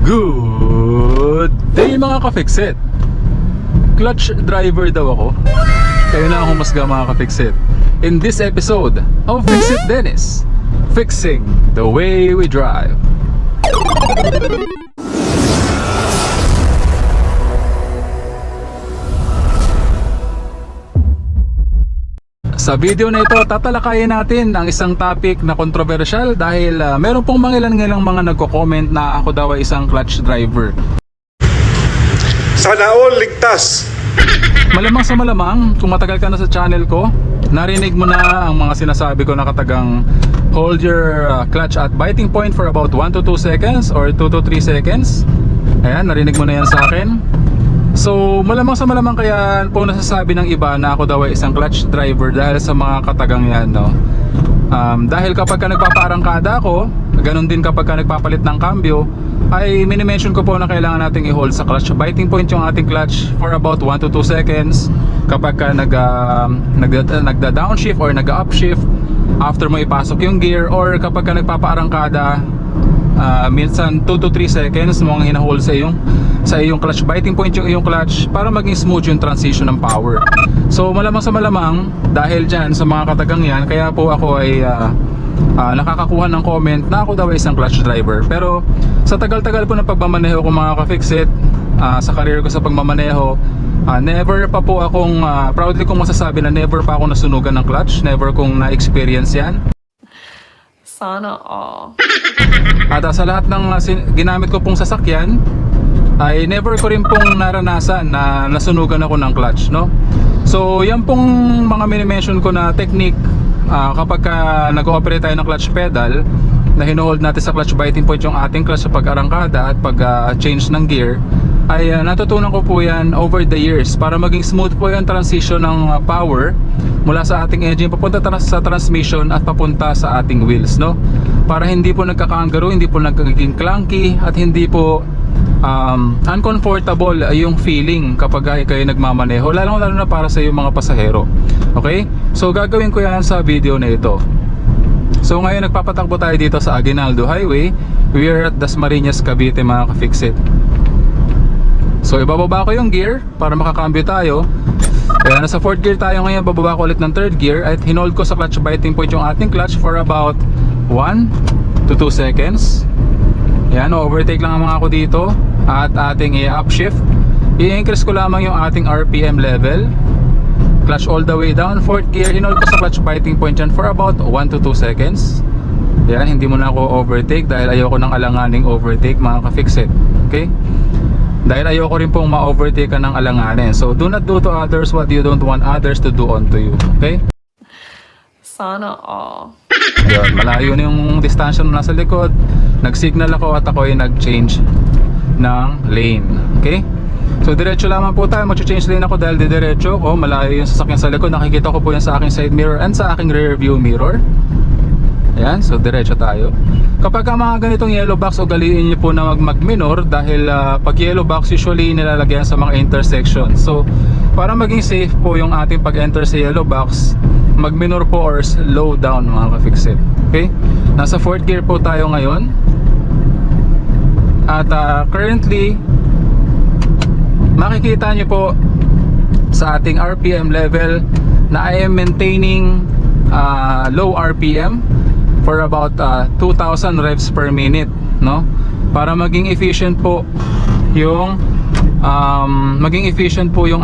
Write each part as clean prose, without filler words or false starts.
Good day mga ka-Fixit. Clutch driver daw ako. Kayo na ang humusga mga ka-Fixit. In this episode of Fixit Dennis, fixing the way we drive. Sa video na ito, tatalakayin natin ang isang topic na kontrobersyal dahil meron pong mangilan-ngilang mga nagko-comment na ako daw ay isang clutch driver. Sana all ligtas. Malamang sa malamang, kung matagal ka na sa channel ko, narinig mo na ang mga sinasabi ko na katagang hold your clutch at biting point for about 1 to 2 seconds or 2 to 3 seconds. Ayan, narinig mo na yan sa akin. So malamang sa malamang kaya po nasasabi ng iba na ako daw ay isang clutch driver dahil sa mga katagang yan, no? Dahil kapag ka nagpapaarangkada ako, ganun din kapag ka nagpapalit ng cambio, ay minimension ko po na kailangan nating i-hold sa clutch biting point yung ating clutch for about 1 to 2 seconds kapag ka nagda-downshift or nag-upshift after mo ipasok yung gear, or kapag ka nagpapaarangkada, minsan 2 to 3 seconds mo ang hinahold sa iyong clutch biting point yung iyong clutch para maging smooth yung transition ng power. So malamang sa malamang dahil dyan sa mga katagang yan, kaya po ako ay nakakakuha ng comment na ako daw ay isang clutch driver. Pero sa tagal-tagal po ng pagmamaneho ko mga ka-Fixit, sa career ko sa pagmamaneho, never pa po akong proudly kong masasabi na never pa ako nasunugan ng clutch. Never kong na-experience yan. Sana all. At sa lahat ng ginamit ko pong sasakyan, ay never ko rin pong naranasan na nasunugan ako ng clutch, no? So yan pong mga mini-mention ko na technique kapag nag-ooperate tayo ng clutch pedal, na hinohold natin sa clutch biting point yung ating clutch sa pag-arangkada at pag-change ng gear, ay natutunan ko po yan over the years para maging smooth po yung transition ng power mula sa ating engine papunta sa transmission at papunta sa ating wheels, no? Para hindi po nagkakaangaro, hindi po nagiging clunky, at hindi po uncomfortable yung feeling kapag kayo nagmamaneho, lalo na para sa yung mga pasahero. Okay? So gagawin ko yan sa video na ito. So ngayon nagpapatakbo tayo dito sa Aguinaldo Highway. We are at Dasmariñas, Cavite mga ka-Fixit. So ibababa ko yung gear para makakambyo tayo. Kaya nasa 4th gear tayo ngayon, bababa ko ulit ng 3rd gear at hinold ko sa clutch biting point yung ating clutch for about 1 to 2 seconds. Yan, overtake lang ang mga ako dito at ating i-upshift. I-increase ko lamang yung ating RPM level. Clutch all the way down, 4th gear, hinold ko sa clutch biting point yan for about 1 to 2 seconds. Yan, hindi mo na ako overtake dahil ayoko ng alanganing overtake mga ka-Fixit. Okay? Dahil ayoko rin pong ma-overtake ka ng alanganin. So do not do to others what you don't want others to do unto you. Okay? Sana all. Yun, malayo na yung distansya na nasa likod. Nag-signal ako at ako ay nag-change ng lane. Okay? So diretso lamang po tayo. Mag-change lane ako dahil diretso ko. Malayo yung sasakyan sa likod. Nakikita ko po yan sa aking side mirror and sa aking rear view mirror. Ayan, so diretso tayo. Kapag mga ganitong yellow box, ugaliin nyo po na mag-minor dahil pag yellow box usually nilalagyan sa mga intersection. So para maging safe po yung ating pag-enter sa yellow box, mag-minor po or slow down mga ka-Fixit. Okay? Nasa 4th gear po tayo ngayon. At currently makikita nyo po sa ating RPM level na I am maintaining low RPM for about 2,000 revs per minute, no? Para maging efficient po yung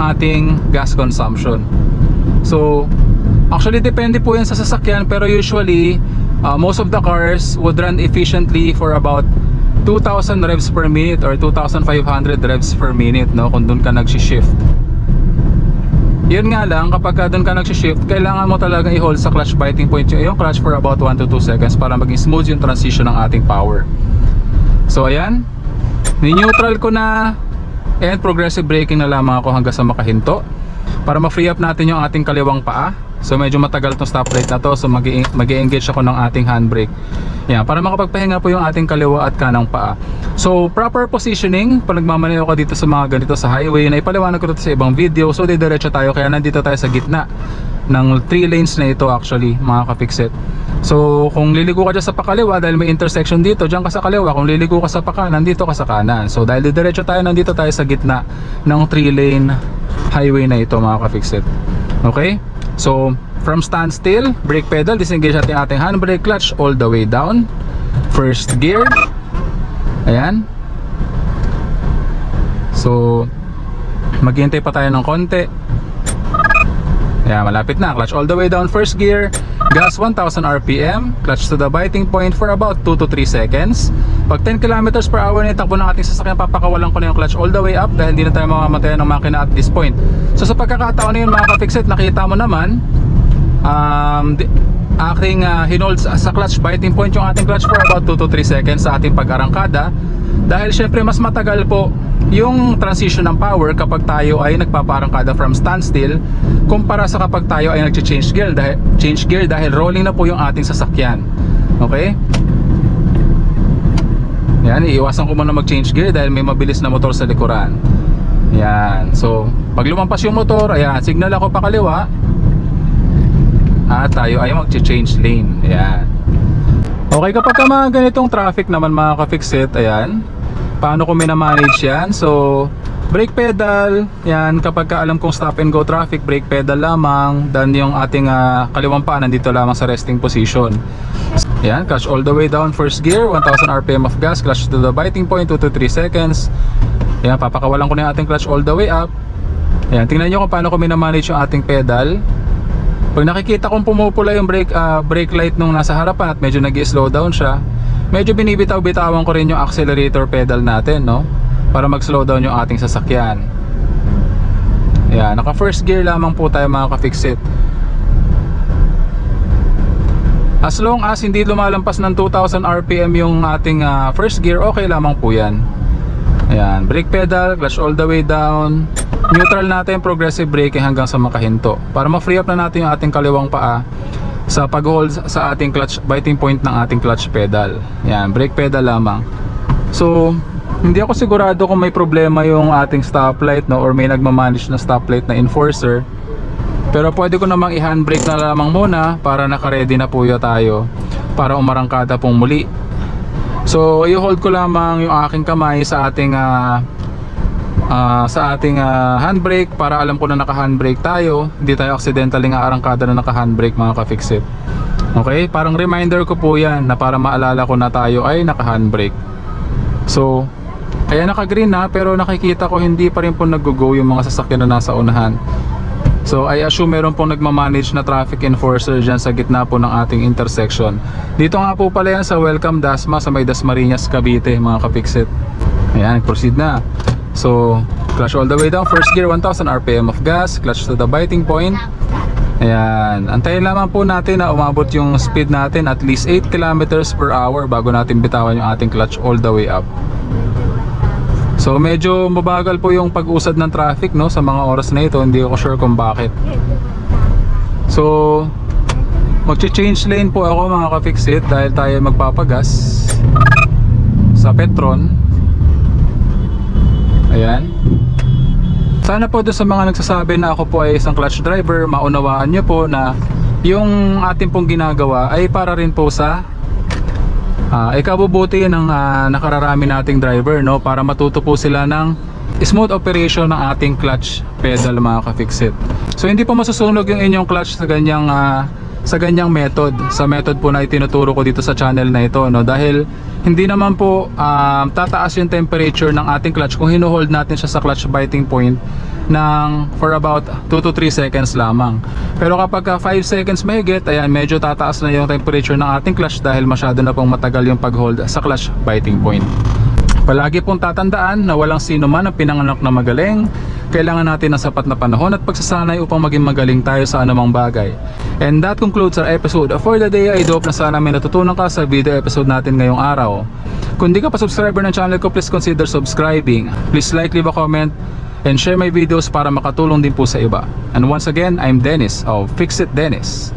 ating gas consumption. So actually depende po yan sa sasakyan, pero usually most of the cars would run efficiently for about 2,000 revs per minute or 2,500 revs per minute, no? Kung doon ka nag-shift. Yun nga lang, kapag doon ka nag-shift, kailangan mo talaga i-hold sa clutch biting point yung clutch for about 1 to 2 seconds para maging smooth yung transition ng ating power. So ayan, ni-neutral ko na and progressive braking na lamang ako hanggang sa makahinto para ma-free up natin yung ating kaliwang paa. So medyo matagal itong stoplight na to, so mag-i-engage ako ng ating handbrake. Yan, para makapagpahinga po yung ating kaliwa at kanang paa. So proper positioning, pag nagmamaneho ka dito sa mga ganito sa highway, na ipaliwanag ko dito sa ibang video. So didiretso tayo, kaya nandito tayo sa gitna ng 3 lanes na ito actually mga ka-Fixit. So kung liligo ka dyan sa pakaliwa, dahil may intersection dito, dyan ka sa kaliwa. Kung liligo ka sa pakanan, dito ka sa kanan. So dahil diretso tayo, nandito tayo sa gitna ng 3-lane highway na ito, mga ka-fixit. Okay? So from standstill, brake pedal, disengage natin ating handbrake, clutch all the way down, first gear. Ayan. So maghihintay pa tayo ng konti. Ayan, malapit na. Clutch all the way down, first gear, gas 1000 RPM, clutch to the biting point for about 2 to 3 seconds. Pag 10 kilometers per hour na takbo ng ating sasakyan, papakawalan ko na yung clutch all the way up dahil hindi na tayo mamamatay ng makina at this point. So sa pagkakataon na yun, mga ka-fixit, nakita mo naman aking hinold sa clutch biting point yung ating clutch for about 2 to 3 seconds sa ating pag-arangkada. Dahil syempre mas matagal po yung transition ng power kapag tayo ay nagpaparangkada from standstill kumpara sa kapag tayo ay nag-change gear dahil rolling na po yung ating sasakyan. Okay? Yan, iiwasan ko muna mag-change gear dahil may mabilis na motor sa likuran. Yan. So, pag lumampas yung motor, ayan, signal ako pa kaliwa. At tayo ay mag-change lane. Ayan. Okay, kapag ka mga ganitong traffic naman, mga ka-fixit, ayan, paano ko minamanage yan? So brake pedal, yan, kapag ka alam kong stop and go traffic, brake pedal lamang, then yung ating kaliwang paa nandito lamang sa resting position. Yan, clutch all the way down, first gear, 1000 RPM of gas, clutch to the biting point, 2 to 3 seconds. Yan, papakawalan ko na yung ating clutch all the way up. Yan, tingnan nyo kung paano ko minamanage yung ating pedal. Pag nakikita kong pumupula yung brake light nung nasa harapan at medyo nag-slow down siya, medyo binibitaw-bitawan ko rin yung accelerator pedal natin, no? Para mag-slow down yung ating sasakyan. Ayan, naka first gear lamang po tayo, mga ka-fixit. As long as hindi lumalampas ng 2000 RPM yung ating first gear, okay lamang po yan. Ayan, brake pedal, clutch all the way down, neutral natin, progressive braking hanggang sa makahinto para ma-free up na natin yung ating kaliwang paa sa pag-hold sa ating clutch biting point ng ating clutch pedal. Yan, brake pedal lamang. So hindi ako sigurado kung may problema yung ating stoplight, no, or may nagmamanage na stoplight na enforcer, pero pwede ko namang i-handbrake na lamang muna para naka-ready na po tayo para umarangkada pong muli. So i-hold ko lamang yung aking kamay sa ating handbrake para alam ko na naka-handbrake tayo, hindi tayo accidentally arangkada na naka-handbrake, mga ka-fixit. Okay, parang reminder ko po yan na para maalala ko na tayo ay naka-handbrake. So ayan, naka-green na, pero nakikita ko hindi pa rin po nag-go yung mga sasakyan na nasa unahan. So I assume meron pong nagmamanage na traffic enforcer dyan sa gitna po ng ating intersection. Dito nga po pala yan sa Welcome Dasma sa may Dasmariñas, Cavite, mga ka-fixit. Ayan, proceed na. So clutch all the way down, first gear, 1000 RPM of gas, clutch to the biting point. Ayan, antayin lamang po natin na umabot yung speed natin at least 8 kilometers per hour bago natin bitawan yung ating clutch all the way up. So medyo mabagal po yung pag-usad ng traffic, no, sa mga oras na ito. Hindi ako sure kung bakit. So mag-change lane po ako, mga ka-fixit, dahil tayo magpapagas sa Petron. Ayan. Sana po doon sa mga nagsasabi na ako po ay isang clutch driver, maunawaan nyo po na yung ating pong ginagawa ay para rin po sa ikabubuti ng nakararami nating driver, no, para matuto po sila ng smooth operation ng ating clutch pedal, mga ka-fixit. So hindi po masusunog yung inyong clutch sa ganyang method, sa method po na itinuturo ko dito sa channel na ito, no, dahil hindi naman po tataas yung temperature ng ating clutch kung hinuhold natin siya sa clutch biting point for about 2 to 3 seconds lamang. Pero kapag 5 seconds mahigit, ayan, medyo tataas na yung temperature ng ating clutch dahil masyado na pong matagal yung pag-hold sa clutch biting point. Palagi pong tatandaan na walang sino man ang pinanganak na magaling. Kailangan natin ng sapat na panahon at pagsasanay upang maging magaling tayo sa anumang bagay. And that concludes our episode for the day. I hope na sana may natutunan ka sa video episode natin ngayong araw. Kung di ka pa subscriber ng channel ko, please consider subscribing. Please like, leave a comment, and share my videos para makatulong din po sa iba. And once again, I'm Dennis of Fix It Dennis.